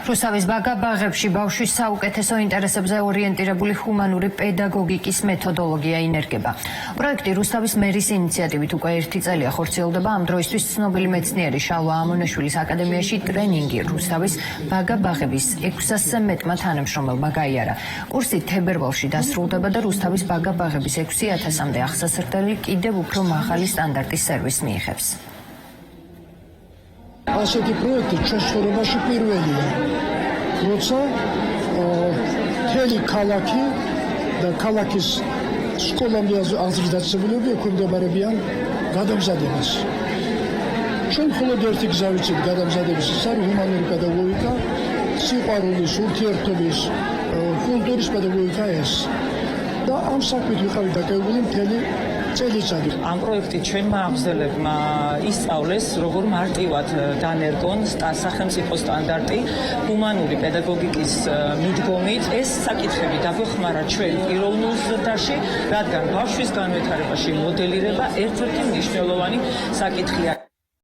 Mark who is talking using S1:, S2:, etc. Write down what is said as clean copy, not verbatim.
S1: რუსთავის ბაგა-ბაღებში ბავშვის საუკეთესო ინტერესებზე ორიენტირებული ჰუმანური პედაგოგიკის მეთოდოლოგია ინერგება. პროექტი რუსთავის მერის ინიციატივით უკვე 1 წელია ხორციელდება. ამ დროისთვის ცნობილი მეცნიერი შალვა ამონაშვილის აკადემიაში ტრენინგი რუსთავის ბაგა-ბაღების 600-ზე მეტმა თანამშრომელმა გაიარა. კურსი თებერვალში დასრულდება და რუსთავის ბაგა-ბაღების 6000-მდე აღსასრდელი კიდევ უფრო მაღალი სტანდარტის სერვისს მიიღებს.
S2: ასეთი პროექტი ჩვენს ცხოვრებაში პირველია, როცა მთელი ქალაქი და ქალაქის სკოლამდე აზრდაცებულები ექვემდებარებიან გადამზადებას. ჩვენ მხოლოდ ერთი გზა ვიცით გადამზადების, ეს არის ჰუმანური პედაგოგიკა, სიყვარულის, ურთიერთობის, კულტურის პედაგოგიკა ეს. და ამ საქმით ვიყავით დაკავებული მთელი წელიწადი.
S3: ამ პროექტით ჩვენმა აღმზრდელებმა ისწავლეს, როგორ მარტივად დანერგონ სახელმწიფო სტანდარტი ჰუმანური პედაგოგიკის მიდგომით. ეს საკითხები დაგვეხმარა ჩვენ პიროვნულ ზრდაში, რადგან ბავშვის განვითარებაში მოდელირება ერთ-ერთი მნიშვნელოვანი საკითხია.